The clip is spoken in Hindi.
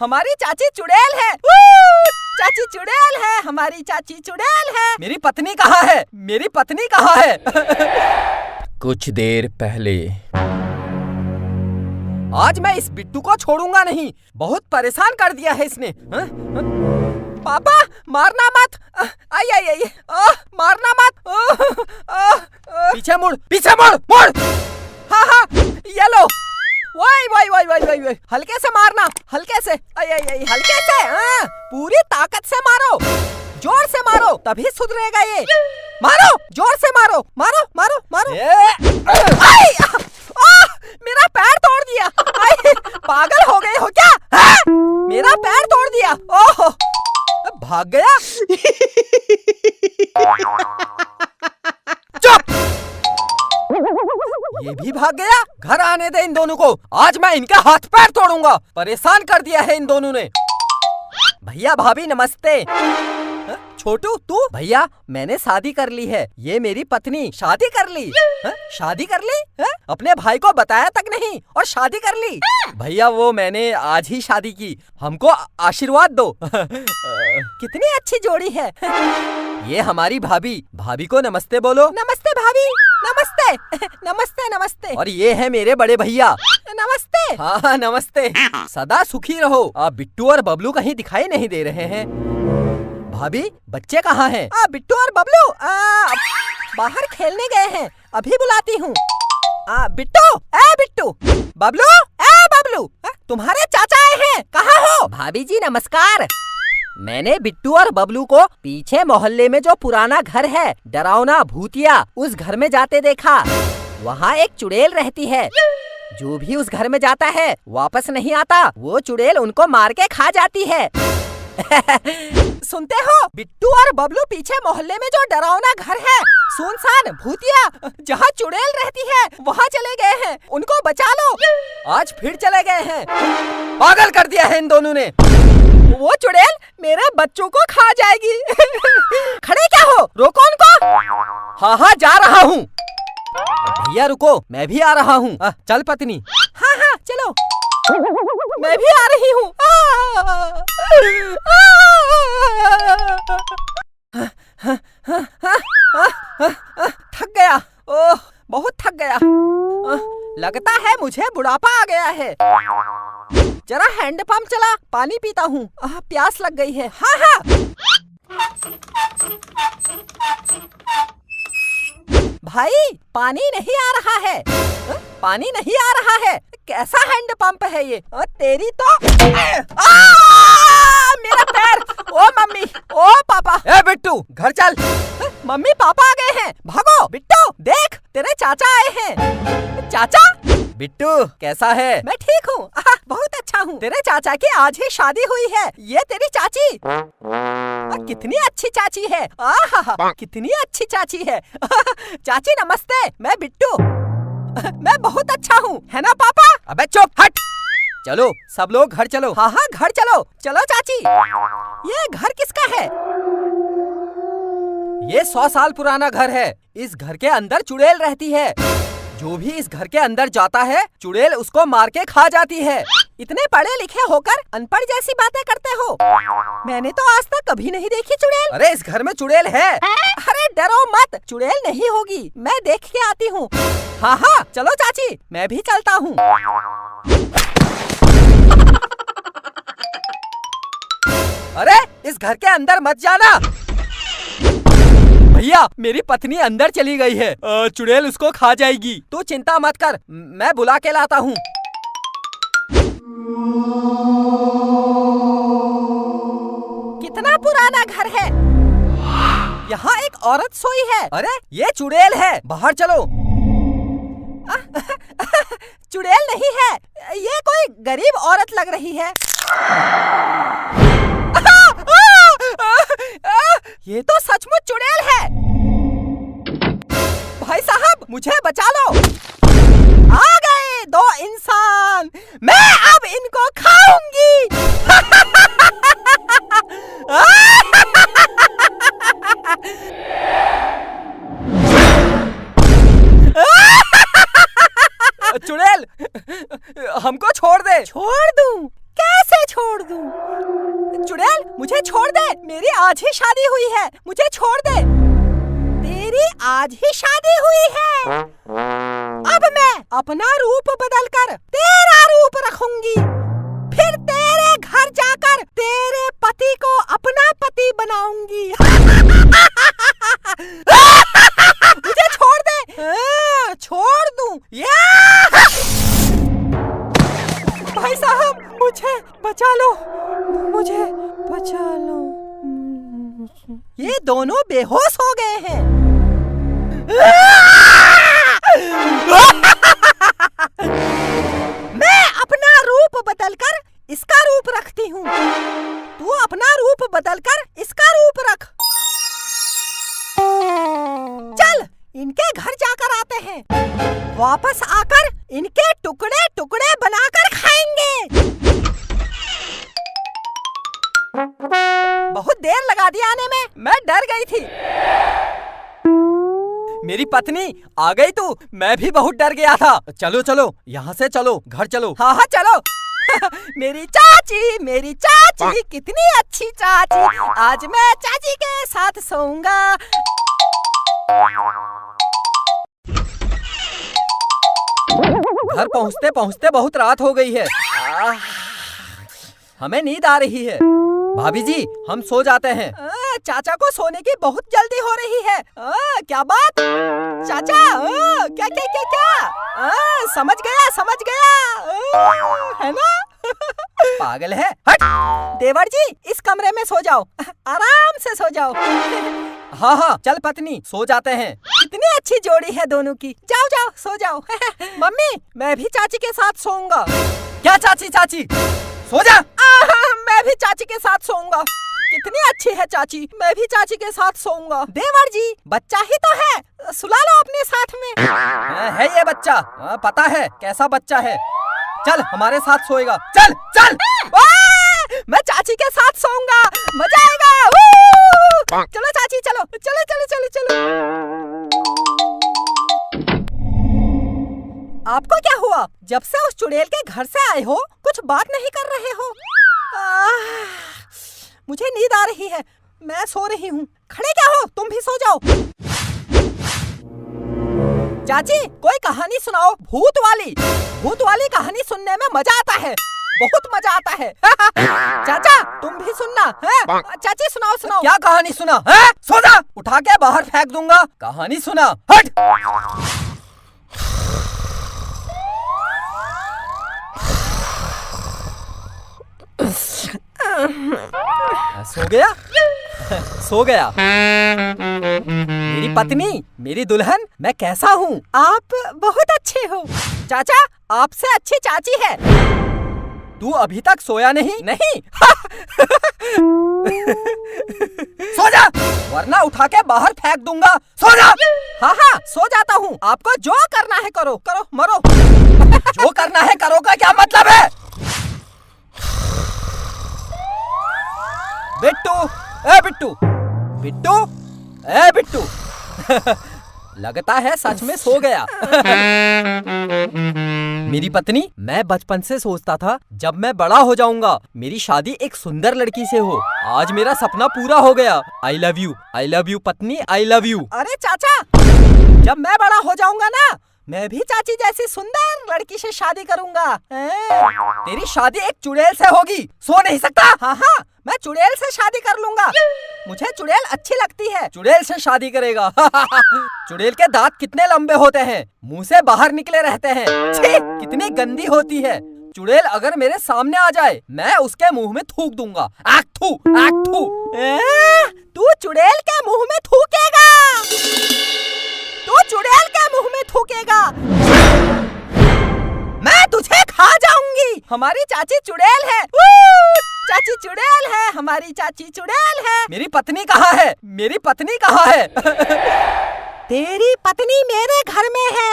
हमारी चाची चुड़ैल है। चाची चुड़ैल है, हमारी चाची चुड़ैल है। मेरी पत्नी कहाँ है? मेरी पत्नी कहाँ है? कुछ देर पहले। आज मैं इस बिट्टू को छोड़ूंगा नहीं, बहुत परेशान कर दिया है इसने। पापा मारना मत, आई आई आई, मारना मत। पीछे मुड़, पीछे मुड़, मुड़। हाँ हाँ, ये लो। वाई वाई वाई वाई वाई वाई, हल्के से मारना, हल्के से, आई आई आई, हल्के से। पूरी ताकत से मारो, जोर से मारो, तभी सुधरेगा ये। मारो, जोर से मारो, मारो मारो मारो। आई, मेरा पैर तोड़ दिया। आई, पागल हो गए हो क्या? मेरा पैर तोड़ दिया। ओह, भाग गया। चुप, ये भी भाग गया। घर आने दे इन दोनों को, आज मैं इनके हाथ पैर तोड़ूंगा। परेशान कर दिया है इन दोनों ने। भैया भाभी नमस्ते। छोटू तू? भैया मैंने शादी कर ली है, ये मेरी पत्नी। शादी कर ली? शादी कर ली? अपने भाई को बताया तक नहीं और शादी कर ली? भैया वो मैंने आज ही शादी की, हमको आशीर्वाद दो। कितनी अच्छी जोड़ी है। ये हमारी भाभी। भाभी को नमस्ते बोलो। नमस्ते भाभी, नमस्ते नमस्ते नमस्ते। और ये है मेरे बड़े भैया। नमस्ते। हाँ नमस्ते, सदा सुखी रहो। आप बिट्टू और बबलू कहीं दिखाई नहीं दे रहे हैं। भाभी बच्चे कहाँ हैं? बिट्टू और बबलू बाहर खेलने गए हैं, अभी बुलाती हूँ। बिट्टू, बिट्टू, बबलू, बबलू, तुम्हारे चाचा आए हैं, कहाँ हो? भाभी जी नमस्कार। मैंने बिट्टू और बबलू को पीछे मोहल्ले में जो पुराना घर है, डरावना भूतिया, उस घर में जाते देखा। वहाँ एक चुड़ैल रहती है, जो भी उस घर में जाता है वापस नहीं आता। वो चुड़ैल उनको मार के खा जाती है। सुनते हो? बिट्टू और बबलू पीछे मोहल्ले में जो डरावना घर है, सुनसान भूतिया, जहाँ चुड़ैल रहती है, वहाँ चले गए हैं। उनको बचा लो। आज फिर चले गए हैं। पागल कर दिया है इन दोनों ने। वो चुड़ैल मेरे बच्चों को खा जाएगी। खड़े क्या हो? रोको उनको। हाँ हाँ जा रहा हूँ। भैया रुको, मैं भी आ रहा हूँ। चल पत्नी। हाँ हाँ चलो, मैं भी आ रही हूँ। थक गया, ओह बहुत थक गया। लगता है मुझे बुढ़ापा आ गया है। जरा हैंड पंप चला, पानी पीता हूँ, प्यास लग गई है। हाँ हाँ। भाई पानी नहीं आ रहा है। पानी नहीं आ रहा है। कैसा हैंड पंप है ये? तेरी तो मेरा पैर। ओ मम्मी, ओ पापा। बिट्टू घर चल। मम्मी पापा आ गए हैं, भागो। बिट्टू देख, तेरे चाचा आए हैं। चाचा? बिट्टू कैसा है? मैं ठीक हूँ, बहुत अच्छा हूँ। तेरे चाचा की आज ही शादी हुई है। ये तेरी चाची। कितनी अच्छी चाची है। कितनी अच्छी चाची है। चाची नमस्ते, मैं बिट्टू। मैं बहुत अच्छा हूँ, है ना पापा? अबे चुप, हट। चलो सब लोग घर चलो। हाँ हाँ घर चलो। चलो चाची। ये घर किसका है? ये 100 साल पुराना घर है। इस घर के अंदर चुड़ैल रहती है। जो भी इस घर के अंदर जाता है, चुड़ैल उसको मार के खा जाती है। इतने पढ़े लिखे होकर अनपढ़ जैसी बातें करते हो। मैंने तो आज तक कभी नहीं देखी चुड़ैल। अरे इस घर में चुड़ैल है। अरे डरो मत, चुड़ैल नहीं होगी, मैं देख के आती हूँ। हाँ हाँ चलो चाची, मैं भी चलता हूँ। अरे इस घर के अंदर मत जाना। भैया मेरी पत्नी अंदर चली गई है, चुड़ैल उसको खा जाएगी। तू चिंता मत कर, मैं बुला के लाता हूँ। कितना पुराना घर है। यहाँ एक औरत सोई है। अरे ये चुड़ैल है, बाहर चलो। चुड़ैल नहीं है, ये कोई गरीब औरत लग रही है। ये तो सचमुच चुड़ैल है। भाई साहब मुझे बचा लो। आ गए 2 इंसान, मैं अब इनको खाऊंगी। चुड़ैल हमको छोड़ दे। छोड़ दूं? क्या कैसे छोड़ दूं? चुड़ैल मुझे छोड़ दे, मेरी आज ही शादी हुई है, मुझे छोड़ दे। तेरी आज ही शादी हुई है, अब मैं अपना रूप बदलकर तेरा रूप रखूंगी, फिर तेरे घर जाकर तेरे पति को अपना पति बनाऊंगी। मुझे छोड़ दे। छोड़ दूं? भाई साहब मुझे बचा लो, मुझे बचा लो। ये दोनों बेहोश हो गए हैं। मैं अपना रूप बदलकर इसका रूप रखती हूँ, तू अपना रूप बदलकर इसका रूप रख। चल इनके घर जाकर आते हैं, वापस आकर इनके टुकड़े टुकड़े बनाकर खाएंगे। बहुत देर लगा दी आने में, मैं डर गई थी। मेरी पत्नी आ गई तू, मैं भी बहुत डर गया था। चलो चलो यहाँ से चलो, घर चलो। हाँ हाँ चलो। मेरी चाची कितनी अच्छी चाची, आज मैं चाची के साथ सोऊंगा। घर पहुँचते पहुँचते बहुत रात हो गई है, हमें नींद आ रही है। भाभी जी हम सो जाते हैं। चाचा को सोने की बहुत जल्दी हो रही है। क्या बात चाचा? क्या क्या क्या क्या? समझ गया है ना? पागल है, हट। देवर जी इस कमरे में सो जाओ, आराम से सो जाओ। हाँ हाँ चल पत्नी सो जाते हैं। कितनी अच्छी जोड़ी है दोनों की, जाओ जाओ सो जाओ। मम्मी मैं भी चाची के साथ सोऊंगा। क्या चाची सो जा। मैं भी चाची के साथ सोऊंगा। कितनी अच्छी है चाची, मैं भी चाची के साथ सोऊंगा। देवर जी बच्चा ही तो है, सुला लो अपने साथ में। है ये बच्चा, पता है कैसा बच्चा है। चल हमारे साथ सोएगा, चल चल। मैं चाची के साथ सोऊंगा, मजा आएगा। चलो चाची चलो चलो चलो चलो चलो। आपको क्या हुआ? जब से उस चुड़ैल के घर से आए हो कुछ बात नहीं कर रहे हो। मुझे नींद आ रही है, मैं सो रही हूँ। खड़े क्या हो, तुम भी सो जाओ। चाची कोई कहानी सुनाओ, भूत वाली कहानी सुनने में मजा आता है, बहुत मजा आता है। चाचा तुम भी सुनना है? चाची सुनाओ। क्या कहानी सुना है? सो जा, उठा के बाहर फेंक दूंगा। कहानी सुना, हट। सो गया। मेरी पत्नी, मेरी दुल्हन, मैं कैसा हूँ? आप बहुत अच्छे हो। चाचा आपसे अच्छी चाची है। तू अभी तक सोया नहीं? सो जा, वरना उठा के बाहर फेंक दूंगा। सो जा। हाँ सो जाता हूँ। आपको जो करना है करो मरो। जो करना है करो का क्या मतलब है? बिट्टू लगता है सच में सो गया। मेरी पत्नी, मैं बचपन से सोचता था जब मैं बड़ा हो जाऊंगा मेरी शादी एक सुंदर लड़की से हो। आज मेरा सपना पूरा हो गया। आई लव यू पत्नी, आई लव यू। अरे चाचा जब मैं बड़ा हो जाऊंगा ना, मैं भी चाची जैसी सुंदर लड़की से शादी करूंगा। तेरी शादी एक चुड़ैल से होगी, सो नहीं सकता। हाँ मैं चुड़ैल से शादी कर लूंगा, मुझे चुड़ैल अच्छी लगती है। चुड़ैल से शादी करेगा। चुड़ैल के दांत कितने लंबे होते हैं, मुंह से बाहर निकले रहते हैं। छी, कितनी गंदी होती है। चुड़ैल अगर मेरे सामने आ जाए मैं उसके मुंह में थूक दूंगा। आख थू। तू चुड़ैल के मुंह में थूकेगा? तू चुड़ैल के मुंह में थूकेगा? मैं तुझे खा जाऊंगी। हमारी चाची चुड़ैल है। चाची चुड़ैल है, हमारी चाची चुड़ैल है। मेरी पत्नी कहाँ है? तेरी पत्नी मेरे घर में है।